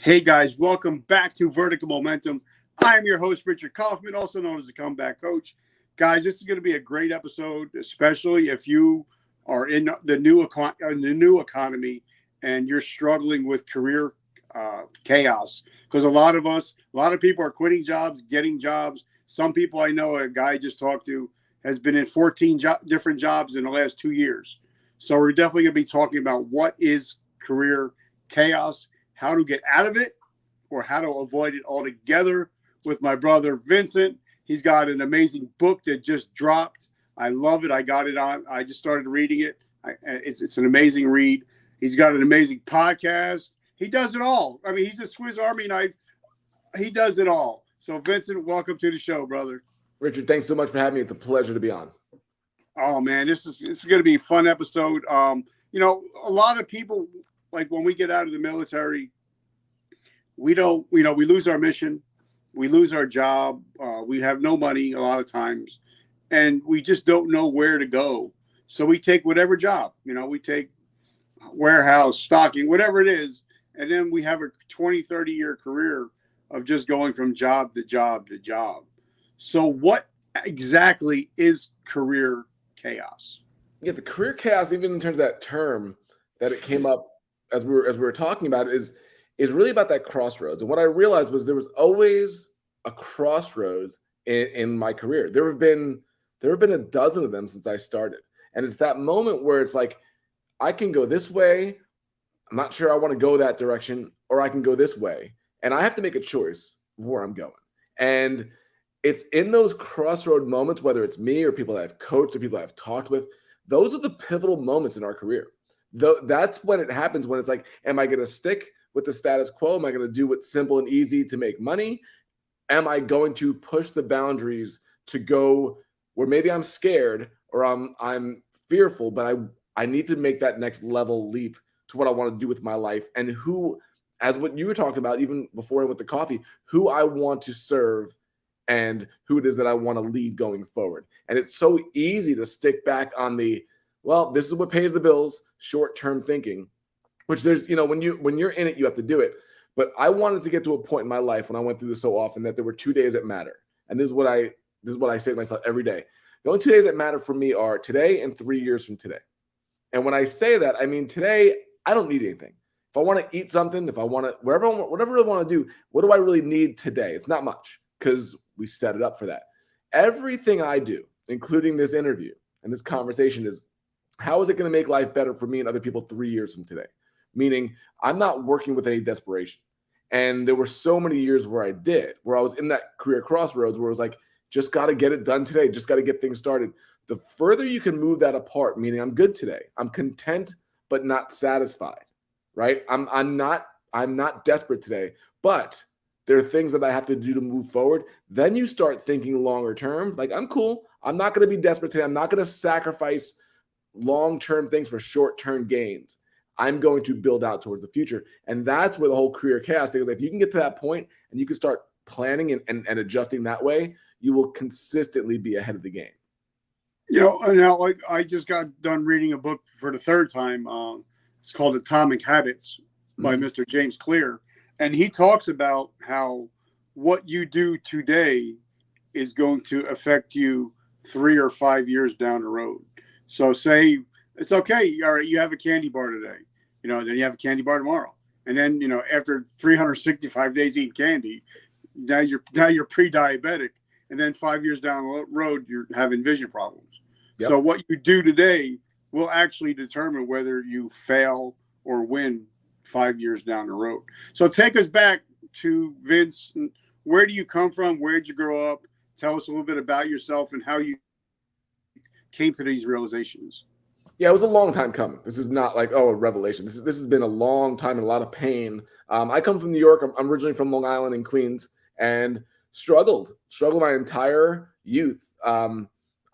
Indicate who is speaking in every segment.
Speaker 1: Hey guys, welcome back to Vertical Momentum. I'm your host, Richard Kaufman, also known as the Comeback Coach. Guys, this is going to be a great episode, especially if you are in the new economy and you're struggling with career chaos. Because a lot of people are quitting jobs, getting jobs. Some people I know, a guy I just talked to, has been in 14 different jobs in the last 2 years. So we're definitely going to be talking about what is career chaos, how to get out of it, or how to avoid it altogether with my brother Vincent. He's got an amazing book that just dropped. I love it. I got it on. I just started reading it. It's an amazing read. He's got an amazing podcast. He does it all. I mean, he's a Swiss Army knife. He does it all. So Vincent, welcome to the show, brother.
Speaker 2: Richard, thanks so much for having me. It's a pleasure to be on.
Speaker 1: Oh man, this is going to be a fun episode. A lot of people, like when we get out of the military, we lose our mission, we lose our job, we have no money a lot of times, and we just don't know where to go. So we take whatever job, we take warehouse, stocking, whatever it is, and then we have a 20, 30-year career of just going from job to job to job. So what exactly is career chaos?
Speaker 2: Yeah, the career chaos, even in terms of that term that it came up as we were talking about, is really about that crossroads. And what I realized was there was always a crossroads in my career. There have been a dozen of them since I started. And it's that moment where it's like, I can go this way. I'm not sure I want to go that direction, or I can go this way. And I have to make a choice of where I'm going. And it's in those crossroad moments, whether it's me or people that I've coached or people that I've talked with, those are the pivotal moments in our career. That's when it happens, when it's like, am I going to stick with the status quo? Am I going to do what's simple and easy to make money? Am I going to push the boundaries to go where maybe I'm scared or I'm fearful, but I need to make that next level leap to what I want to do with my life, and who, as what you were talking about, even before with the coffee, who I want to serve and who it is that I want to lead going forward. And it's so easy to stick back on the, well, this is what pays the bills, short-term thinking, which there's, when you're in it, you have to do it. But I wanted to get to a point in my life when I went through this so often that there were 2 days that matter. And this is what I say to myself every day. The only 2 days that matter for me are today and 3 years from today. And when I say that, I mean, today, I don't need anything. If I want to eat something, if I want to, whatever I want to do, what do I really need today? It's not much, because we set it up for that. Everything I do, including this interview and this conversation, is how is it going to make life better for me and other people 3 years from today? Meaning I'm not working with any desperation. And there were so many years where I was in that career crossroads where it was like, just got to get it done today. Just got to get things started. The further you can move that apart, meaning I'm good today, I'm content, but not satisfied, right? I'm not desperate today, but there are things that I have to do to move forward. Then you start thinking longer term, like, I'm cool. I'm not going to be desperate today. I'm not going to sacrifice long-term things for short-term gains. I'm going to build out towards the future. And that's where the whole career chaos thing is. Like, if you can get to that point and you can start planning and adjusting that way, you will consistently be ahead of the game.
Speaker 1: Now, like, I just got done reading a book for the third time. It's called Atomic Habits by Mr. James Clear. And he talks about how what you do today is going to affect you 3 or 5 years down the road. So say it's okay. All right, you have a candy bar today, then you have a candy bar tomorrow. And then, after 365 days eating candy, now you're pre-diabetic. And then 5 years down the road, you're having vision problems. Yep. So what you do today will actually determine whether you fail or win 5 years down the road. So take us back to Vince. Where do you come from? Where did you grow up? Tell us a little bit about yourself and how you came to these realizations.
Speaker 2: Yeah, it was a long time coming. This is not like, a revelation. This has been a long time and a lot of pain. I come from New York. I'm originally from Long Island in Queens, and struggled my entire youth.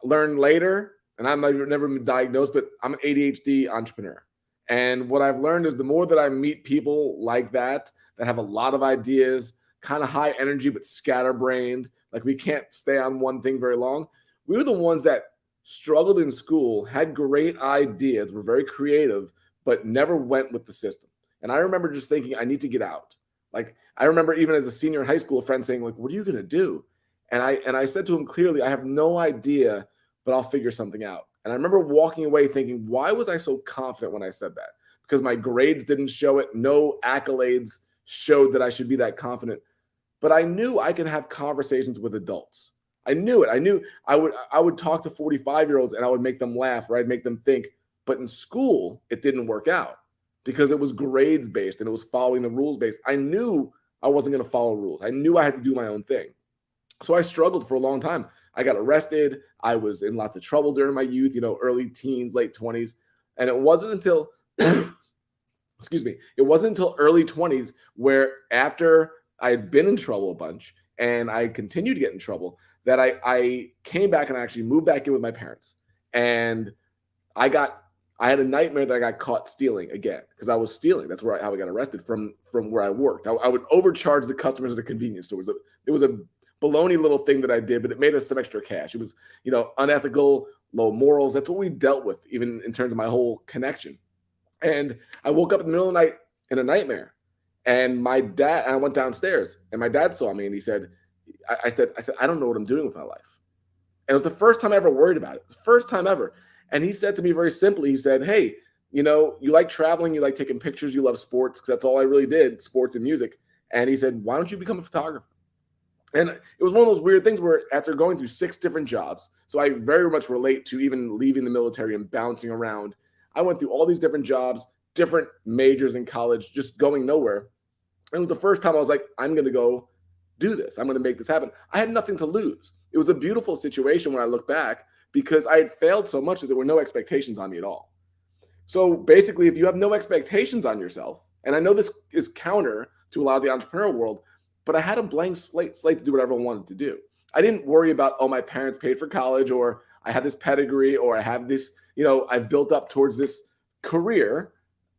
Speaker 2: Learned later, and I've never been diagnosed, but I'm an ADHD entrepreneur. And what I've learned is the more that I meet people like that have a lot of ideas, kind of high energy, but scatterbrained, like we can't stay on one thing very long. We were the ones that struggled in school, had great ideas, were very creative, but never went with the system. And I remember just thinking, I need to get out. Like, I remember even as a senior in high school, a friend saying, like, what are you going to do? And I said to him clearly, I have no idea, but I'll figure something out. And I remember walking away thinking, why was I so confident when I said that? Because my grades didn't show it. No accolades showed that I should be that confident. But I knew I could have conversations with adults. I knew it. I knew I would talk to 45-year-olds and I would make them laugh, or I'd make them think. But in school, it didn't work out because it was grades based and it was following the rules based. I knew I wasn't going to follow rules. I knew I had to do my own thing. So I struggled for a long time. I got arrested. I was in lots of trouble during my youth, early teens, late 20s. And it wasn't until, excuse me, it wasn't until early 20s where after I had been in trouble a bunch and I continued to get in trouble that I came back and I actually moved back in with my parents. And I had a nightmare that I got caught stealing again because I was stealing. That's how I got arrested from where I worked. I would overcharge the customers at the convenience stores. It was a baloney little thing that I did, but it made us some extra cash. It was, unethical, low morals. That's what we dealt with, even in terms of my whole connection. And I woke up in the middle of the night in a nightmare. And I went downstairs and my dad saw me and he said, I said, I don't know what I'm doing with my life. And it was the first time I ever worried about it. It was the first time ever. And he said to me very simply, he said, hey, you like traveling, you like taking pictures, you love sports, because that's all I really did, sports and music. And he said, why don't you become a photographer? And it was one of those weird things where after going through 6 different jobs, so I very much relate to even leaving the military and bouncing around. I went through all these different jobs, different majors in college, just going nowhere. And it was the first time I was like, I'm going to go do this. I'm going to make this happen. I had nothing to lose. It was a beautiful situation when I look back because I had failed so much that there were no expectations on me at all. So basically, if you have no expectations on yourself, and I know this is counter to a lot of the entrepreneurial world, but I had a blank slate to do whatever I wanted to do. I didn't worry about, oh, my parents paid for college, or I have this pedigree, or I have this, I've built up towards this career.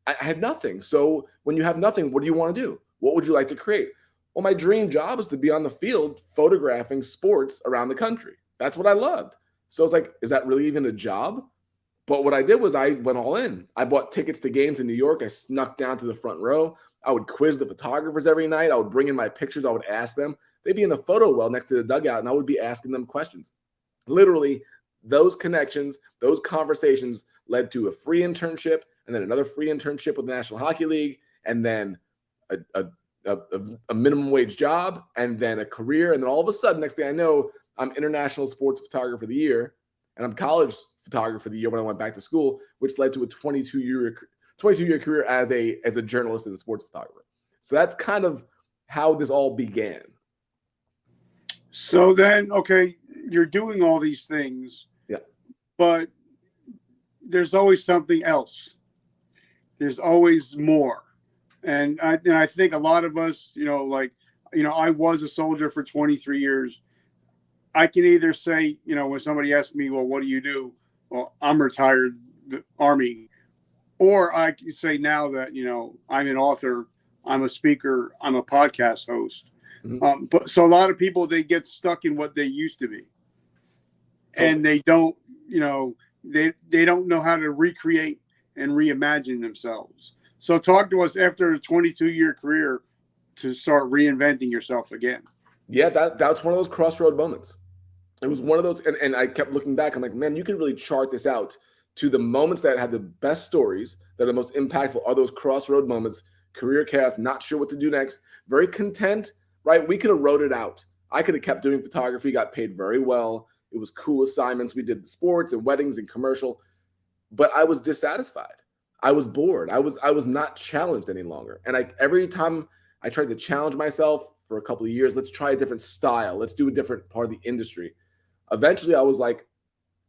Speaker 2: I had nothing. So when you have nothing, what do you want to do? What would you like to create? Well, my dream job is to be on the field photographing sports around the country. That's what I loved. So it's like, is that really even a job? But what I did was I went all in. I bought tickets to games in New York. I snuck down to the front row. I would quiz the photographers every night. I would bring in my pictures. I would ask them. They'd be in the photo well next to the dugout, and I would be asking them questions. Literally, those connections, those conversations led to a free internship, and then another free internship with the National Hockey League, and then a minimum wage job, and then a career. And then all of a sudden, next thing I know, I'm International Sports Photographer of the Year, and I'm College Photographer of the Year when I went back to school, which led to a 22-year career as a journalist and a sports photographer. So that's kind of how this all began.
Speaker 1: So then, okay, you're doing all these things,
Speaker 2: yeah,
Speaker 1: but there's always something else. There's always more. And I think a lot of us, I was a soldier for 23 years. I can either say, when somebody asks me, well, what do you do? Well, I'm retired Army. Or I can say now that, I'm an author, I'm a speaker, I'm a podcast host. Mm-hmm. But so a lot of people, they get stuck in what they used to be. Totally. And they don't, they don't know how to recreate and reimagine themselves. So talk to us after a 22-year career to start reinventing yourself again.
Speaker 2: Yeah, that's one of those crossroad moments. It was one of those, and I kept looking back. I'm like, man, you can really chart this out to the moments that had the best stories, that are the most impactful, are those crossroad moments. Career chaos, not sure what to do next, very content, right? We could have wrote it out. I could have kept doing photography, got paid very well. It was cool assignments. We did the sports and weddings and commercial, but I was dissatisfied. I was bored. I was not challenged any longer. And every time I tried to challenge myself for a couple of years, let's try a different style. Let's do a different part of the industry. Eventually I was like,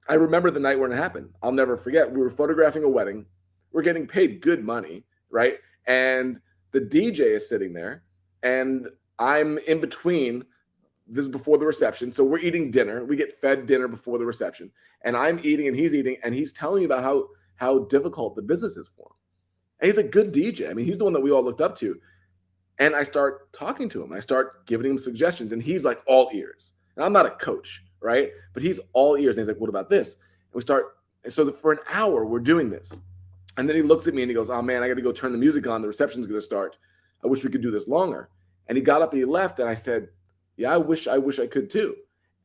Speaker 2: I remember the night when it happened. I'll never forget. We were photographing a wedding. We're getting paid good money, right? And the DJ is sitting there and I'm in between. This is before the reception. So we're eating dinner. We get fed dinner before the reception. And I'm eating and he's eating. And he's telling me about how difficult the business is for him. And he's a good DJ. I mean, he's the one that we all looked up to. And I start talking to him. I start giving him suggestions. And he's like all ears. And I'm not a coach, right? But he's all ears. And he's like, what about this? And so for an hour, we're doing this. And then he looks at me and he goes, oh man, I got to go turn the music on. The reception's going to start. I wish we could do this longer. And he got up and he left. And I said, yeah, I wish I could too.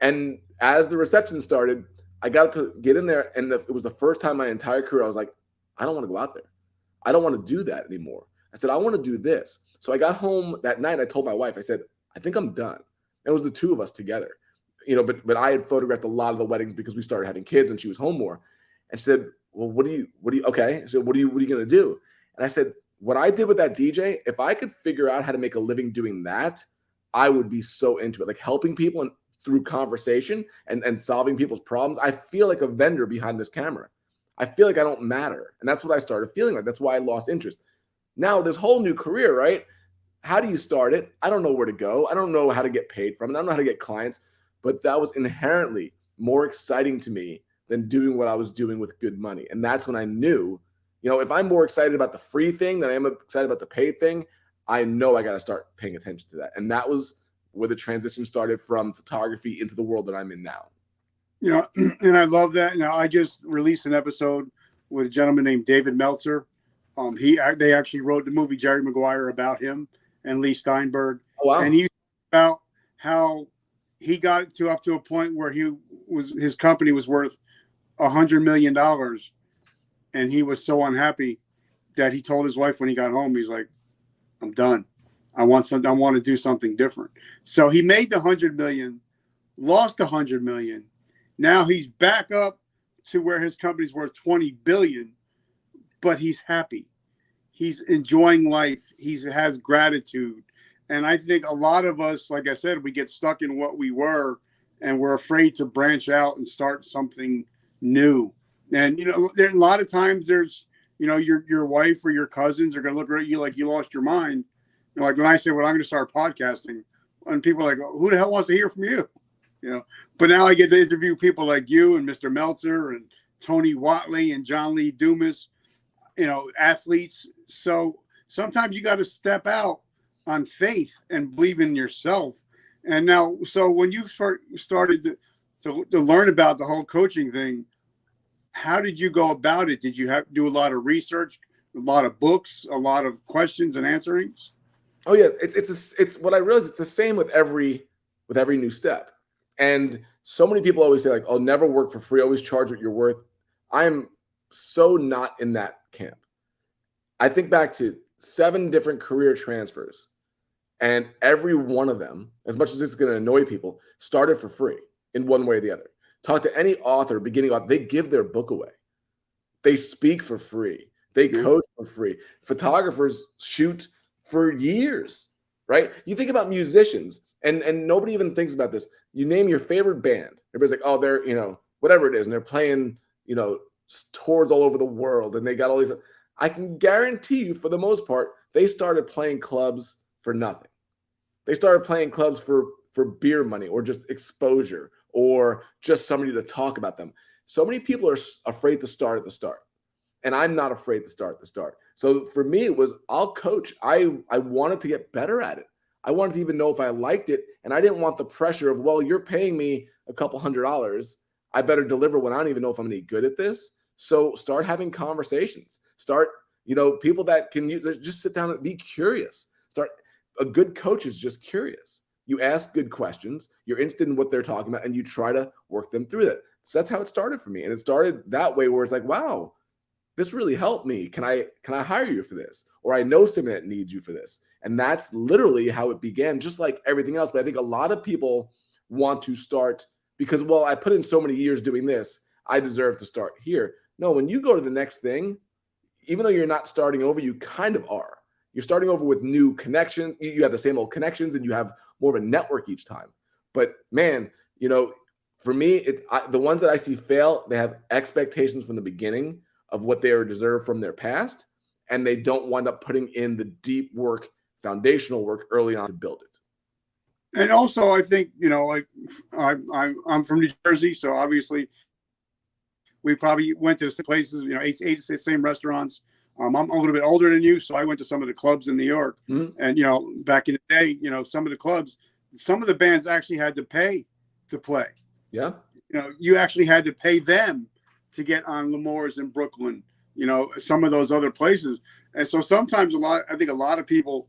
Speaker 2: And as the reception started, I got to get in there. And it was the first time in my entire career I was like, I don't want to go out there. I don't want to do that anymore. I said, I want to do this. So I got home that night. I told my wife, I said, I think I'm done. And it was the two of us together, but I had photographed a lot of the weddings because we started having kids and she was home more. And she said, well, what do you, okay. So what are you going to do? And I said, what I did with that DJ, if I could figure out how to make a living doing that, I would be so into it, like helping people and through conversation and solving people's problems. I feel like a vendor behind this camera. I feel like I don't matter. And that's what I started feeling like. That's why I lost interest. Now this whole new career, right? How do you start it? I don't know where to go. I don't know how to get paid from it. I don't know how to get clients, but that was inherently more exciting to me than doing what I was doing with good money. And that's when I knew, if I'm more excited about the free thing than I am excited about the paid thing, I know I got to start paying attention to that. And that was where the transition started from photography into the world that I'm in now.
Speaker 1: And I love that. I just released an episode with a gentleman named David Meltzer. They actually wrote the movie Jerry Maguire about him and Lee Steinberg.
Speaker 2: Oh, wow.
Speaker 1: And he about how he got up to a point where his company was worth $100 million. And he was so unhappy that he told his wife when he got home, he's like, I'm done. I want to do something different. So he made the 100 million, lost 100 million. Now he's back up to where his company's worth 20 billion, but he's happy. He's enjoying life. He has gratitude. And I think a lot of us, like I said, we get stuck in what we were and we're afraid to branch out and start something new. And, there a lot of times there's, your wife or your cousins are going to look at you like you lost your mind. Like when I say, well, I'm going to start podcasting, and people are like, who the hell wants to hear from you? But now I get to interview people like you and Mr. Meltzer and Tony Watley and John Lee Dumas, athletes. So sometimes you got to step out on faith and believe in yourself. And now, so when you started to learn about the whole coaching thing, how did you go about it? Did you have to do a lot of research, a lot of books, a lot of questions and answerings?
Speaker 2: Oh yeah, it's what I realized. It's the same with every new step. And so many people always say like, "Oh, never work for free. Always charge what you're worth." I'm so not in that camp. I think back to 7 different career transfers, and every one of them, as much as this is going to annoy people, started for free in one way or the other. Talk to any author, beginning author, they give their book away. They speak for free. They coach for free. Photographers shoot for years, right? You think about musicians, and nobody even thinks about this. You name your favorite band. Everybody's like, oh, they're, whatever it is. And they're playing, tours all over the world. And they got all these. I can guarantee you, for the most part, they started playing clubs for nothing. They started playing clubs for beer money or just exposure or just somebody to talk about them. So many people are afraid to start at the start. And I'm not afraid to start at the start. So for me, it was, I'll coach. I wanted to get better at it. I wanted to even know if I liked it. And I didn't want the pressure of, well, you're paying me a couple $100. I better deliver when I don't even know if I'm any good at this. So start having conversations. Start, people that can just sit down and be curious. A good coach is just curious. You ask good questions. You're interested in what they're talking about, and you try to work them through that. So that's how it started for me. And it started that way where it's like, wow, this really helped me. Can I hire you for this? Or I know someone that needs you for this. And that's literally how it began, just like everything else. But I think a lot of people want to start because, well, I put in so many years doing this, I deserve to start here. No, when you go to the next thing, even though you're not starting over, you kind of are. You're starting over with new connections. You have the same old connections and you have more of a network each time. But man, for me, the ones that I see fail, they have expectations from the beginning of what they deserve from their past, and they don't wind up putting in the deep work, foundational work early on to build it.
Speaker 1: And also, I think, like I'm from New Jersey, so obviously we probably went to the same places, ate the same restaurants. I'm a little bit older than you, so I went to some of the clubs in New York. Mm-hmm. And, back in the day, some of the clubs, some of the bands actually had to pay to play. Yeah. You actually had to pay them to get on L'Amour's in Brooklyn, some of those other places. And so sometimes I think a lot of people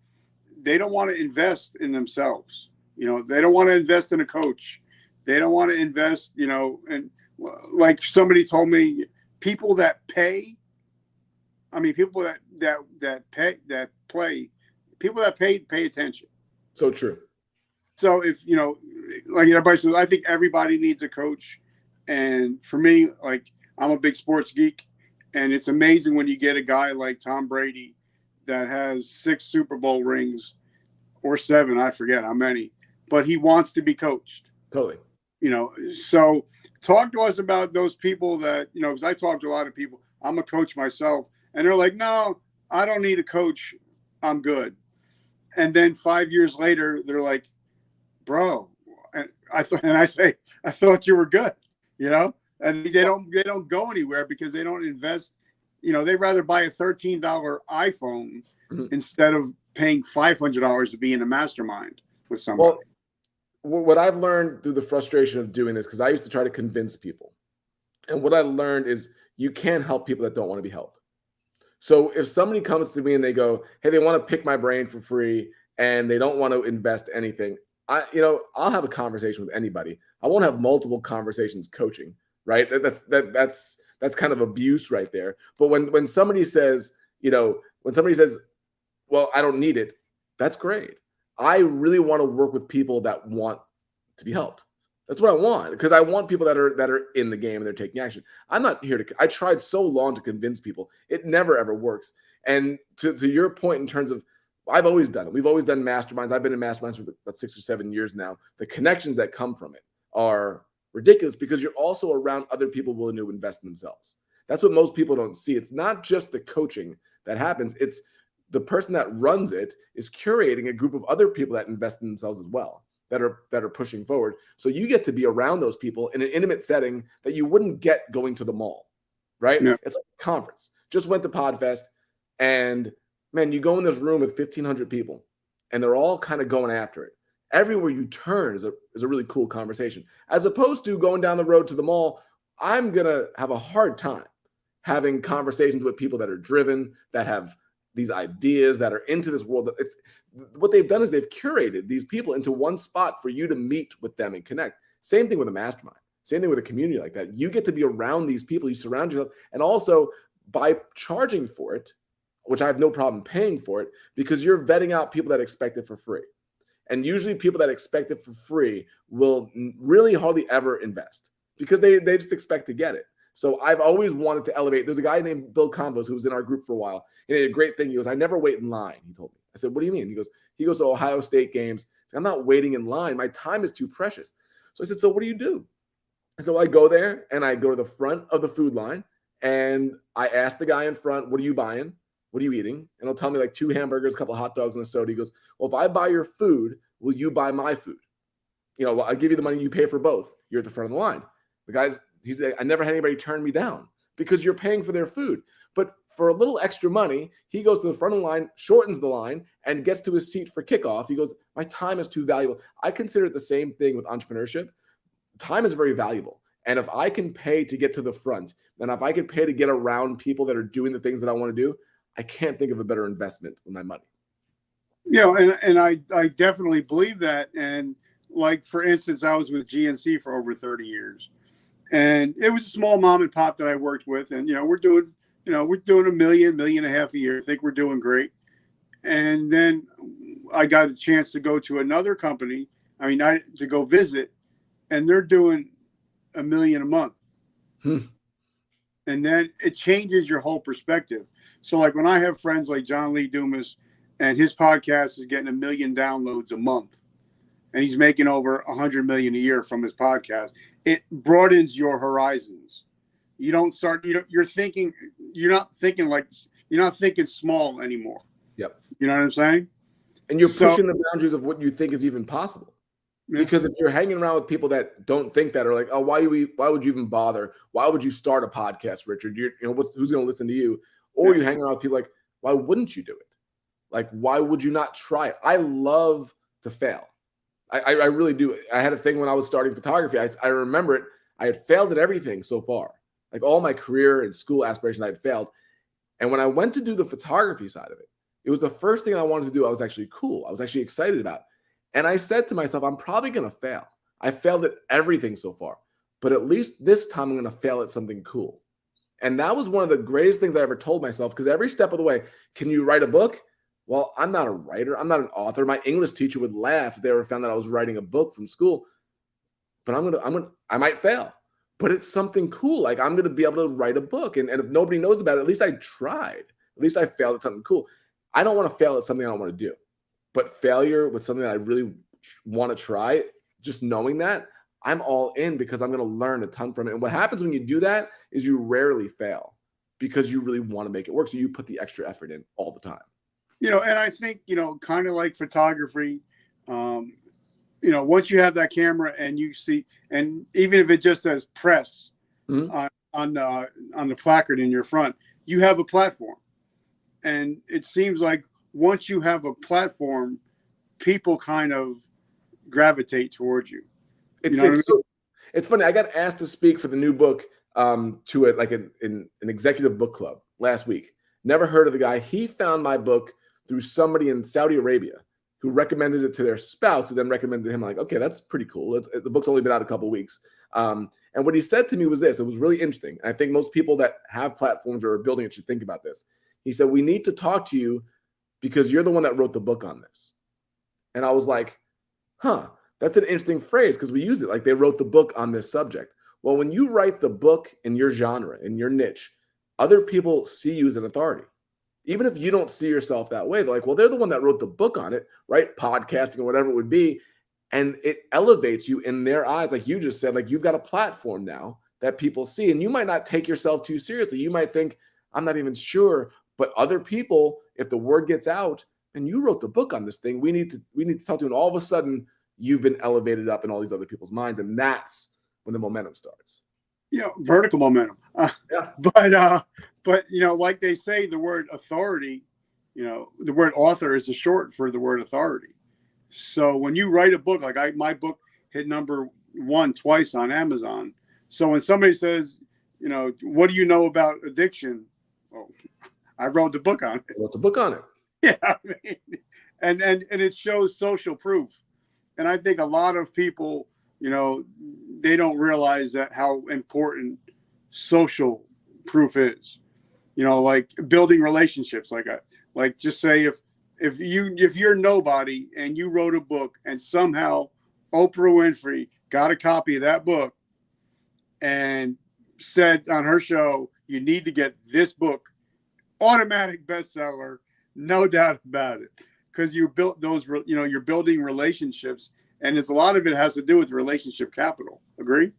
Speaker 1: they don't want to invest in themselves. You know, they don't want to invest in a coach. They don't want to invest, you know, and like somebody told me, people that pay, I mean, people that pay attention.
Speaker 2: So true.
Speaker 1: So if, you know, like everybody says, I think everybody needs a coach. And for me, like, I'm a big sports geek, and it's amazing when you get a guy like Tom Brady that has 6 Super Bowl rings, or 7, I forget how many, but he wants to be coached.
Speaker 2: Totally.
Speaker 1: You know, so talk to us about those people that, you know, because I talk to a lot of people. I'm a coach myself, and they're like, no, I don't need a coach. I'm good. And then 5 years later, they're like, bro, and I say, I thought you were good, you know, and they don't go anywhere because they don't invest. You know, they'd rather buy a $13 iPhone instead of paying $500 to be in a mastermind with somebody.
Speaker 2: Well, what I've learned through the frustration of doing this, because I used to try to convince people, and what I learned is you can't help people that don't want to be helped. So if somebody comes to me and they go, hey, they want to pick my brain for free and they don't want to invest anything, I'll have a conversation with anybody. I won't have multiple conversations coaching, right? That's kind of abuse right there. But when somebody says, well, I don't need it, that's great. I really want to work with people that want to be helped. That's what I want, because I want people that are in the game and they're taking action. I'm not here to. I tried so long to convince people. It never ever works. And to your point in terms of, I've always done it. We've always done masterminds. I've been in masterminds for about 6 or 7 years now. The connections that come from it are ridiculous because you're also around other people willing to invest in themselves. That's what most people don't see. It's not just the coaching that happens. It's the person that runs it is curating a group of other people that invest in themselves as well, that are pushing forward. So you get to be around those people in an intimate setting that you wouldn't get going to the mall, right? Yeah. It's like a conference. Just went to Podfest, and man, you go in this room with 1,500 people, and they're all kind of going after it. Everywhere you turn is a really cool conversation. As opposed to going down the road to the mall, I'm going to have a hard time having conversations with people that are driven, that have these ideas, that are into this world. What they've done is they've curated these people into one spot for you to meet with them and connect. Same thing with a mastermind. Same thing with a community like that. You get to be around these people. You surround yourself. And also by charging for it, which I have no problem paying for it, because you're vetting out people that expect it for free. And usually people that expect it for free will really hardly ever invest because they just expect to get it. So I've always wanted to elevate. There's a guy named Bill Convos who was in our group for a while. And he had a great thing. He goes, I never wait in line, he told me. I said, what do you mean? He goes to Ohio State games. I'm not waiting in line. My time is too precious. So I said, so what do you do? And so I go there and I go to the front of the food line and I ask the guy in front, what are you buying? What are you eating? And he'll tell me like 2 hamburgers, a couple of hot dogs, and a soda. He goes, well, if I buy your food, will you buy my food? Well, I'll give you the money, you pay for both. You're at the front of the line. The guy's, he's like, I never had anybody turn me down because you're paying for their food. But for a little extra money, he goes to the front of the line, shortens the line, and gets to his seat for kickoff. He goes, my time is too valuable. I consider it the same thing with entrepreneurship. Time is very valuable. And if I can pay to get to the front, then if I can pay to get around people that are doing the things that I want to do, I can't think of a better investment with my money.
Speaker 1: And I definitely believe that. And like, for instance, I was with GNC for over 30 years. And it was a small mom and pop that I worked with. And, we're doing $1 million, $1.5 million a year. I think we're doing great. And then I got a chance to go to another company. To go visit, and they're doing $1 million a month. And then it changes your whole perspective. So like when I have friends like John Lee Dumas, and his podcast is getting 1 million downloads a month, and he's making over 100 million a year from his podcast, it broadens your horizons. You're not thinking small anymore.
Speaker 2: Yep.
Speaker 1: You know what I'm saying?
Speaker 2: And you're pushing the boundaries of what you think is even possible. Because if you're hanging around with people that don't think that, or like, oh, why would you even bother? Why would you start a podcast, Richard? Who's going to listen to you? Or you hang around with people like, why wouldn't you do it? Like, why would you not try it? I love to fail. I really do. I had a thing when I was starting photography. I remember it. I had failed at everything so far. Like all my career and school aspirations, I had failed. And when I went to do the photography side of it, It was the first thing I wanted to do. I was actually cool. I was actually excited about. And I said to myself, I'm probably going to fail. I failed at everything so far, but at least this time I'm going to fail at something cool. And that was one of the greatest things I ever told myself, because every step of the way, can you write a book? Well, I'm not a writer. I'm not an author. My English teacher would laugh if they ever found that I was writing a book from school. But I might fail, but it's something cool. Like, I'm going to be able to write a book. And if nobody knows about it, at least I tried. At least I failed at something cool. I don't want to fail at something I don't want to do, but failure with something that I really want to try, just knowing that, I'm all in, because I'm going to learn a ton from it. And what happens when you do that is you rarely fail, because you really want to make it work. So you put the extra effort in all the time.
Speaker 1: And I think, kind of like photography, once you have that camera and you see, and even if it just says press on the placard in your front, you have a platform. And it seems like once you have a platform, people kind of gravitate towards you.
Speaker 2: It's funny. I got asked to speak for the new book to an executive book club last week. Never heard of the guy. He found my book through somebody in Saudi Arabia who recommended it to their spouse, who then recommended him. Like, okay, that's pretty cool. The book's only been out a couple of weeks. And what he said to me was this. It was really interesting. I think most people that have platforms or are building it should think about this. He said, we need to talk to you because you're the one that wrote the book on this. And I was like, that's an interesting phrase, because we used it like they wrote the book on this subject. Well, when you write the book in your genre, in your niche, other people see you as an authority. Even if you don't see yourself that way, they're like, well, they're the one that wrote the book on it, right? Podcasting or whatever it would be. And it elevates you in their eyes. Like you just said, like, you've got a platform now that people see, and you might not take yourself too seriously. You might think, I'm not even sure, but other people, if the word gets out and you wrote the book on this thing, we need to talk to you. And all of a sudden you've been elevated up in all these other people's minds. And that's when the momentum starts.
Speaker 1: Vertical momentum. But like they say, the word authority, the word author is a short for the word authority. So when you write a book, like my book hit #1 twice on Amazon. So when somebody says, what do you know about addiction? Well, I wrote the book on it. Yeah. And it shows social proof. And I think a lot of people, they don't realize that how important social proof is, like building relationships. Like just say if you're nobody and you wrote a book and somehow Oprah Winfrey got a copy of that book and said on her show, you need to get this book, automatic bestseller, no doubt about it. Because you built those, you're building relationships, and a lot of it has to do with relationship capital. Agree?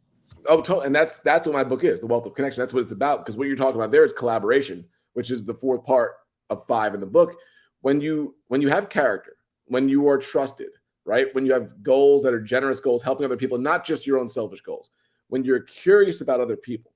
Speaker 2: Oh, totally. And that's what my book is, The Wealth of Connection. That's what it's about. Because what you're talking about there is collaboration, which is the 4th part of 5 in the book. When you have character, when you are trusted, right? When you have goals that are generous goals, helping other people, not just your own selfish goals. When you're curious about other people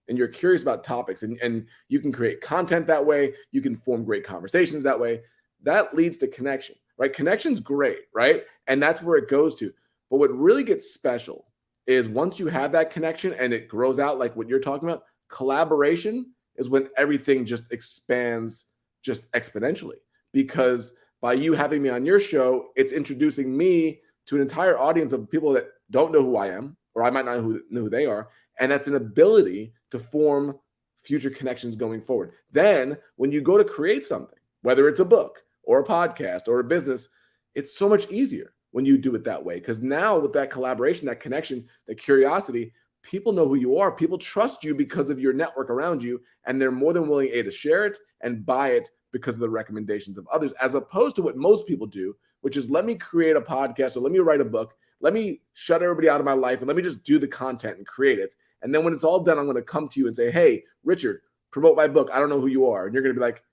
Speaker 2: and you're curious about topics, and you can create content that way, you can form great conversations that way, that leads to connection, right? Connection's great, right? And that's where it goes to. But what really gets special is once you have that connection and it grows out like what you're talking about, collaboration is when everything just expands just exponentially. Because by you having me on your show, it's introducing me to an entire audience of people that don't know who I am, or I might not know who they are. And that's an ability to form future connections going forward. Then when you go to create something, whether it's a book or a podcast or a business, it's so much easier when you do it that way. Because now with that collaboration, that connection, that curiosity, people know who you are. People trust you because of your network around you, and they're more than willing to share it and buy it because of the recommendations of others, as opposed to what most people do, which is let me create a podcast or let me write a book, let me shut everybody out of my life and let me just do the content and create it. And then when it's all done, I'm going to come to you and say, hey, Richard, promote my book. I don't know who you are. And you're going to be like,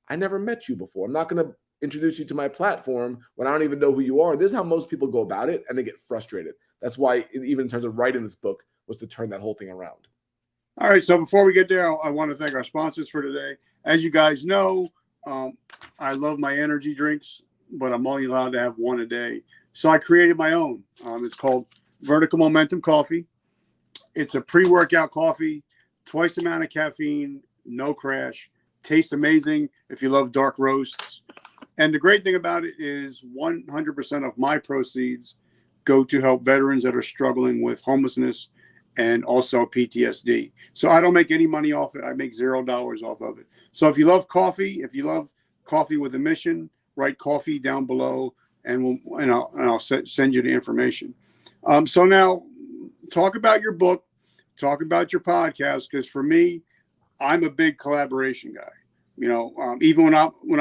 Speaker 2: I never met you before. I'm not going to introduce you to my platform when I don't even know who you are. This is how most people go about it, and they get frustrated. That's why, even in terms of writing this book, was to turn that whole thing around.
Speaker 1: All right. So before we get there, I want to thank our sponsors for today. As you guys know, I love my energy drinks, but I'm only allowed to have one a day. So I created my own. It's called Vertical Momentum Coffee. It's a pre-workout coffee, twice the amount of caffeine, no crash, tastes amazing if you love dark roasts. And the great thing about it is 100% of my proceeds go to help veterans that are struggling with homelessness and also PTSD. So I don't make any money off it. I make $0 off of it. So if you love coffee, if you love coffee with a mission, write coffee down below, and I'll send you the information. So now, talk about your book, talk about your podcast, because for me, I'm a big collaboration guy. Even when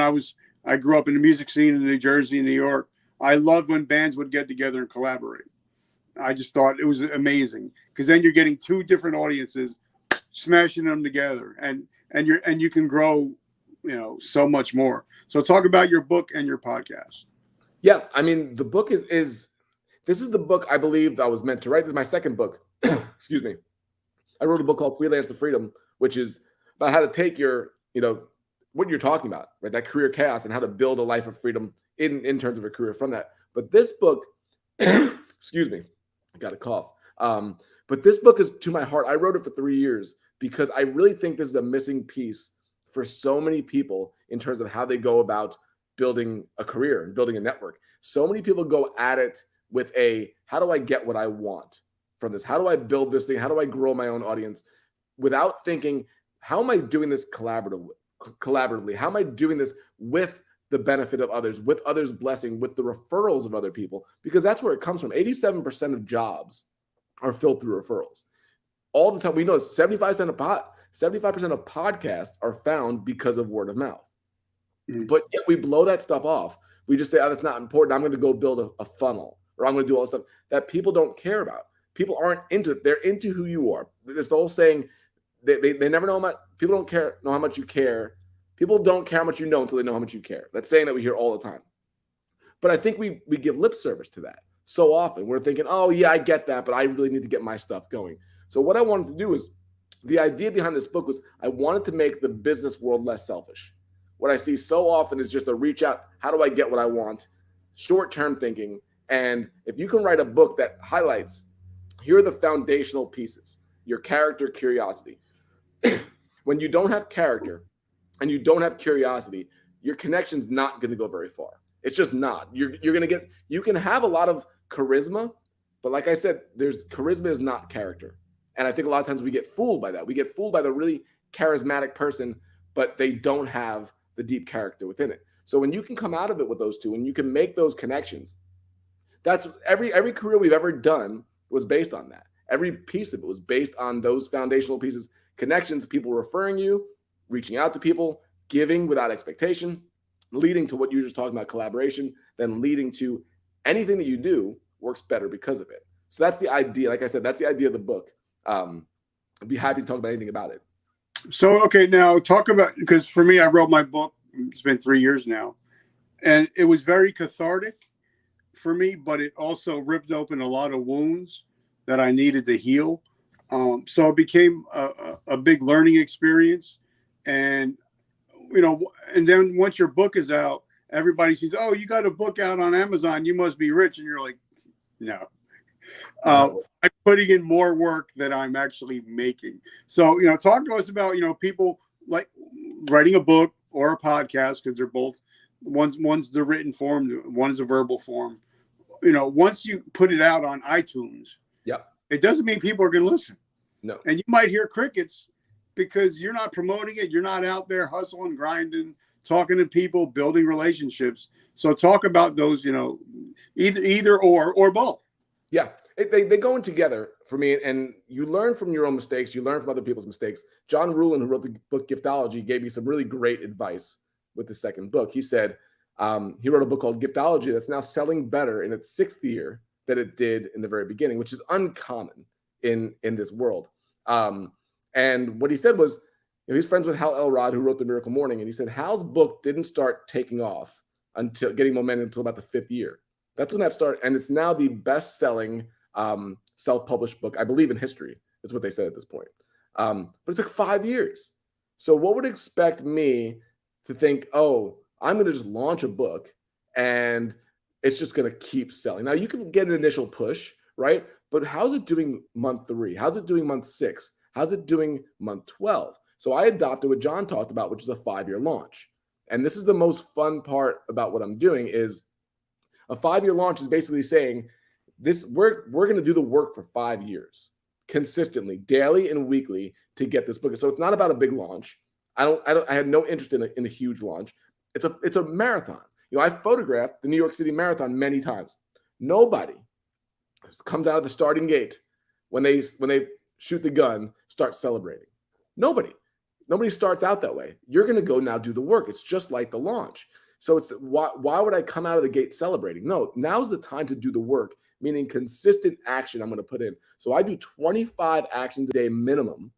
Speaker 1: I grew up in the music scene in New Jersey and New York, I loved when bands would get together and collaborate. I just thought it was amazing, because then you're getting two different audiences, smashing them together, and you can grow, so much more. So talk about your book and your podcast.
Speaker 2: Yeah, I mean, the book is this is the book I believe I was meant to write. This is my second book. Excuse me. I wrote a book called Freelance to Freedom, which is about how to take your, what you're talking about, right? That career chaos, and how to build a life of freedom in terms of a career from that. But this book, excuse me, I got a cough. But this book is to my heart. I wrote it for 3 years because I really think this is a missing piece for so many people in terms of how they go about building a career and building a network. So many people go at it with how do I get what I want from this? How do I build this thing? How do I grow my own audience, without thinking, how am I doing this collaboratively? How am I doing this with the benefit of others, with others' blessing, with the referrals of other people? Because that's where it comes from. 87% of jobs are filled through referrals. All the time, we know 75% of podcasts are found because of word of mouth. But yet we blow that stuff off. We just say, oh, that's not important. I'm going to go build a funnel, or I'm going to do all this stuff that people don't care about. People aren't into it. They're into who you are. It's the whole saying, they never know people don't know how much you care. People don't care how much you know until they know how much you care. That's saying that we hear all the time. But I think we give lip service to that so often. We're thinking, oh, yeah, I get that, but I really need to get my stuff going. So what I wanted to do is, the idea behind this book was, I wanted to make the business world less selfish. What I see so often is just a reach out, how do I get what I want? Short-term thinking. And if you can write a book that highlights, here are the foundational pieces: your character, curiosity. When you don't have character and you don't have curiosity, your connection's not going to go very far. It's just not. You can have a lot of charisma, but like I said, charisma is not character. And I think a lot of times we get fooled by that. We get fooled by the really charismatic person, but they don't have the deep character within it. So when you can come out of it with those two, and you can make those connections, that's every career we've ever done was based on that. Every piece of it was based on those foundational pieces: connections, people referring you, reaching out to people, giving without expectation, leading to what you were just talking about, collaboration, then leading to anything that you do works better because of it. So that's the idea. Like I said, that's the idea of the book. I'd be happy to talk about anything about it.
Speaker 1: So, okay, now talk about, because for me, I wrote my book, it's been 3 years now, and it was very cathartic for me, but it also ripped open a lot of wounds that I needed to heal. So it became a big learning experience. And, and then once your book is out, everybody says, oh, you got a book out on Amazon, you must be rich. And you're like, no. I'm putting in more work than I'm actually making. So, talk to us about, people like writing a book or a podcast, because they're both, one's the written form, one's a verbal form. Once you put it out on iTunes, it doesn't mean people are going to listen.
Speaker 2: No.
Speaker 1: And you might hear crickets because you're not promoting it. You're not out there hustling, grinding, talking to people, building relationships. So talk about those, either or both.
Speaker 2: Yeah, they go in together for me, and you learn from your own mistakes. You learn from other people's mistakes. John Ruhlin, who wrote the book Giftology, gave me some really great advice with the second book. He said he wrote a book called Giftology that's now selling better in its 6th year than it did in the very beginning, which is uncommon in this world. And what he said was, he's friends with Hal Elrod, who wrote The Miracle Morning, and he said Hal's book didn't start taking off until getting momentum until about the 5th year. That's when that started, and it's now the best-selling self-published book, I believe, in history. That's what they said at this point. But it took 5 years. So what would expect me to think, oh, I'm going to just launch a book and it's just going to keep selling? Now, you can get an initial push, right? But how's it doing month 3? How's it doing month 6? How's it doing month 12? So I adopted what John talked about, which is a 5-year launch. And this is the most fun part about what I'm doing is a 5-year launch is basically saying this, we're going to do the work for 5 years consistently, daily and weekly to get this book. So it's not about a big launch. I had no interest in a huge launch. It's a marathon. I photographed the New York City Marathon many times. Nobody comes out of the starting gate when they shoot the gun, start celebrating. Nobody starts out that way. You're going to go now do the work. It's just like the launch. So it's why would I come out of the gate celebrating? No, now's the time to do the work, meaning consistent action I'm going to put in. So I do 25 actions a day minimum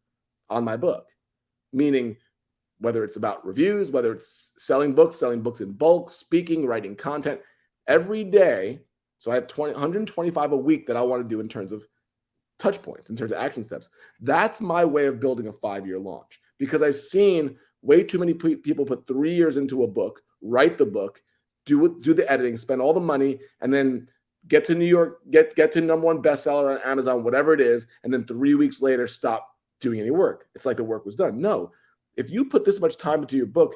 Speaker 2: on my book, meaning whether it's about reviews, whether it's selling books in bulk, speaking, writing content every day. So I have 125 a week that I want to do in terms of touch points, in terms of action steps. That's my way of building a 5-year launch, because I've seen way too many people put 3 years into a book, write the book, do the editing, spend all the money, and then get to New York, get to #1 bestseller on Amazon, whatever it is, and then 3 weeks later stop doing any work. It's like the work was done. No, if you put this much time into your book,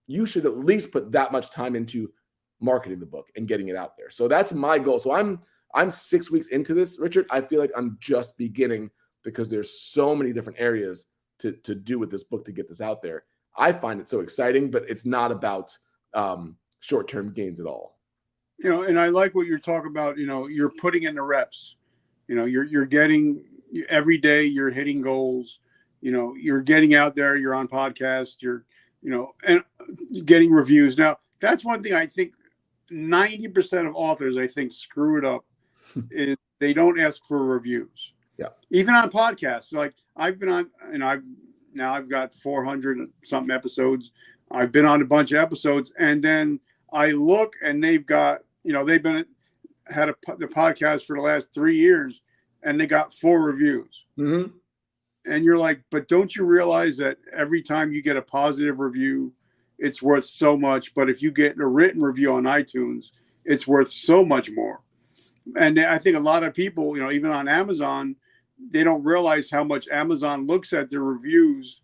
Speaker 2: you should at least put that much time into marketing the book and getting it out there. So that's my goal. So I'm 6 weeks into this, Richard. I feel like I'm just beginning because there's so many different areas to do with this book to get this out there. I find it so exciting, but it's not about short-term gains at all.
Speaker 1: And I like what you're talking about. You're putting in the reps. You're getting every day. You're hitting goals. You're getting out there. You're on podcasts. You're and getting reviews. Now that's one thing I think 90% of authors I think screw it up is they don't ask for reviews.
Speaker 2: Yeah.
Speaker 1: Even on podcasts, like I've been on, and I've got 400 something episodes. I've been on a bunch of episodes, and then I look and they've got, they've had the podcast for the last 3 years and they got 4 reviews.
Speaker 2: Mm-hmm.
Speaker 1: And you're like, but don't you realize that every time you get a positive review, it's worth so much. But if you get a written review on iTunes, it's worth so much more. And I think a lot of people, even on Amazon, they don't realize how much Amazon looks at their reviews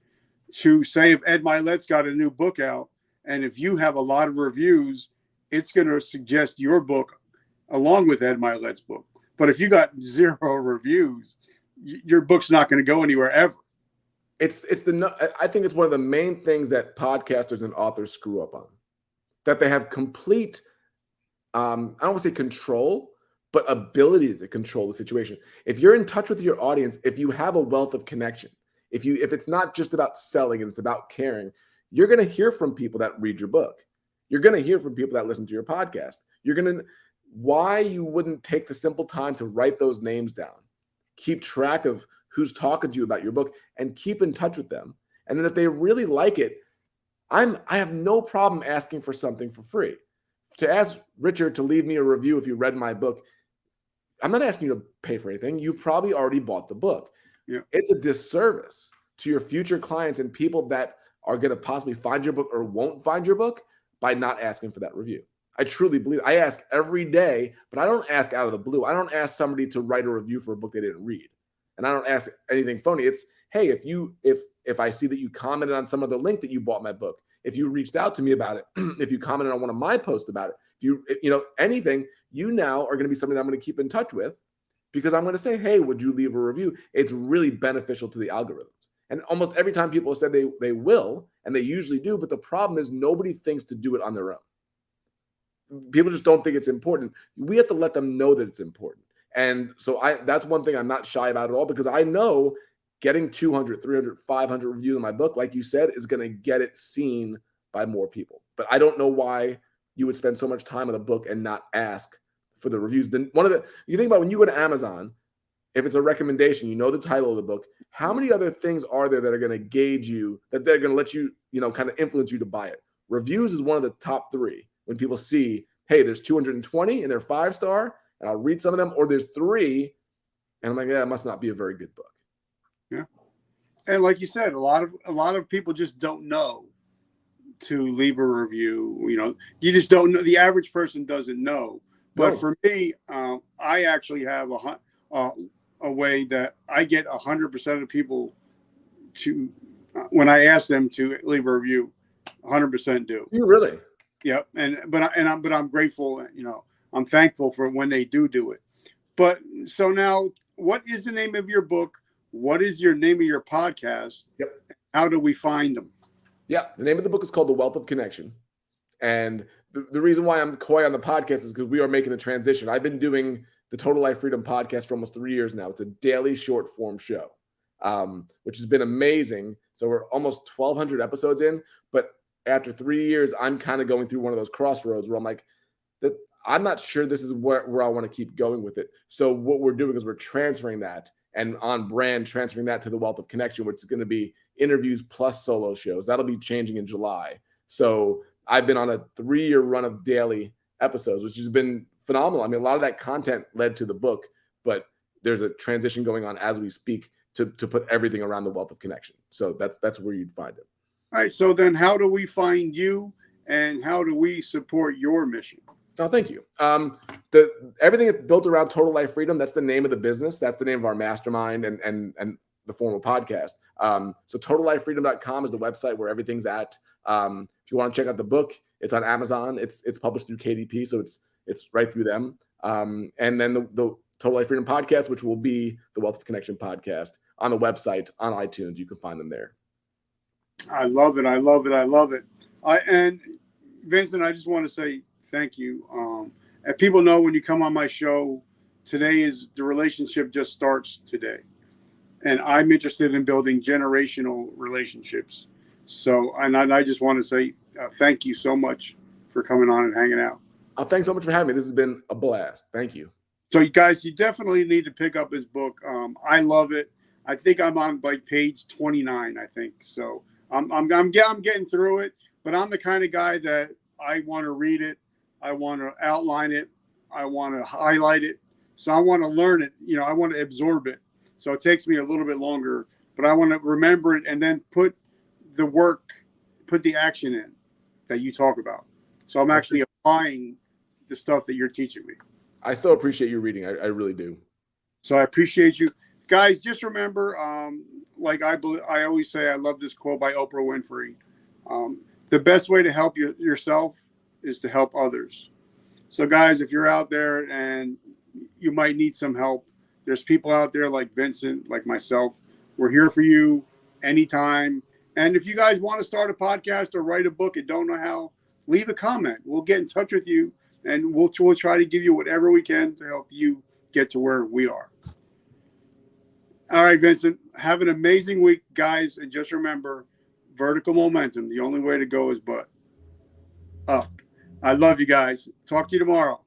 Speaker 1: to say if Ed Milet's got a new book out, and if you have a lot of reviews, it's going to suggest your book along with Ed Milet's book. But if you got 0 reviews, your book's not going to go anywhere ever.
Speaker 2: I think it's one of the main things that podcasters and authors screw up on, that they have complete, I don't want to say control, but ability to control the situation. If you're in touch with your audience, if you have a wealth of connection, if it's not just about selling and it's about caring, you're going to hear from people that read your book. You're going to hear from people that listen to your podcast. Why you wouldn't take the simple time to write those names down, keep track of who's talking to you about your book, and keep in touch with them. And then if they really like it, I have no problem asking for something for free. To ask Richard to leave me a review if you read my book, I'm not asking you to pay for anything. You've probably already bought the book.
Speaker 1: Yeah.
Speaker 2: It's a disservice to your future clients and people that are going to possibly find your book or won't find your book by not asking for that review. I truly believe I ask every day, but I don't ask out of the blue. I don't ask somebody to write a review for a book they didn't read. And I don't ask anything phony. It's, hey, if I see that you commented on some other link that you bought my book, if you reached out to me about it, if you commented on one of my posts about it, anything, you now are going to be somebody that I'm going to keep in touch with, because I'm going to say, hey, would you leave a review? It's really beneficial to the algorithms. And almost every time people said they will, and they usually do, but the problem is nobody thinks to do it on their own. People just don't think it's important. We have to let them know that it's important. And so that's one thing I'm not shy about at all, because I know getting 200, 300, 500 reviews on my book, like you said, is going to get it seen by more people. But I don't know why you would spend so much time on a book and not ask for the reviews. Then you think about when you go to Amazon, if it's a recommendation, the title of the book, how many other things are there that are going to gauge you, that they're going to let you, kind of influence you to buy it? Reviews is one of the top 3. When people see, hey, there's 220 and they're 5-star, and I'll read some of them, or there's 3, and I'm like, yeah, it must not be a very good book.
Speaker 1: Yeah. And like you said, a lot of people just don't know to leave a review. You just don't know. The average person doesn't know. But for me, I actually have a way that I get 100% of people to when I ask them to leave a review, 100% do.
Speaker 2: You really?
Speaker 1: Yep. But I'm grateful. I'm thankful for when they do it. But so now, what is the name of your book? What is your name of your podcast?
Speaker 2: Yep.
Speaker 1: How do we find them?
Speaker 2: Yeah. The name of the book is called The Wealth of Connection. And the reason why I'm coy on the podcast is because we are making a transition. I've been doing the Total Life Freedom podcast for almost 3 years now. It's a daily short form show, which has been amazing. So we're almost 1,200 episodes in. But after 3 years, I'm kind of going through one of those crossroads where I'm like, I'm not sure this is where I want to keep going with it. So what we're doing is we're transferring that and on brand, transferring that to the Wealth of Connection, which is going to be interviews plus solo shows. That'll be changing in July. So I've been on a 3-year run of daily episodes, which has been phenomenal. I mean, a lot of that content led to the book, but there's a transition going on as we speak to put everything around the Wealth of Connection. So that's where you'd find it.
Speaker 1: All right. So then how do we find you and how do we support your mission?
Speaker 2: Oh, thank you. Everything is built around Total Life Freedom. That's the name of the business. That's the name of our mastermind and the formal podcast. So totallifefreedom.com is the website where everything's at. If you want to check out the book, it's on Amazon. It's published through KDP, so it's right through them. And then the Total Life Freedom podcast, which will be the Wealth of Connection podcast, on the website, on iTunes. You can find them there.
Speaker 1: I love it. And Vincent, I just want to say thank you. And people know when you come on my show, today is the relationship just starts today. And I'm interested in building generational relationships. So, and I just want to say thank you so much for coming on and hanging out.
Speaker 2: Oh, thanks so much for having me. This has been a blast. Thank you.
Speaker 1: So, you guys, you definitely need to pick up his book. I love it. I think I'm on like page 29. I think so. I'm getting through it, but I'm the kind of guy that I want to read it. I want to outline it. I want to highlight it. So I want to learn it. I want to absorb it. So it takes me a little bit longer, but I want to remember it and then put the action in that you talk about. So I'm actually applying the stuff that you're teaching me.
Speaker 2: I so appreciate you reading. I really do.
Speaker 1: So I appreciate you guys. Just remember, like I always say, I love this quote by Oprah Winfrey. The best way to help yourself is to help others. So guys, if you're out there and you might need some help, there's people out there like Vincent, like myself. We're here for you anytime. And if you guys want to start a podcast or write a book and don't know how, leave a comment. We'll get in touch with you and we'll try to give you whatever we can to help you get to where we are. All right, Vincent, have an amazing week, guys. And just remember, vertical momentum. The only way to go is up. I love you guys. Talk to you tomorrow.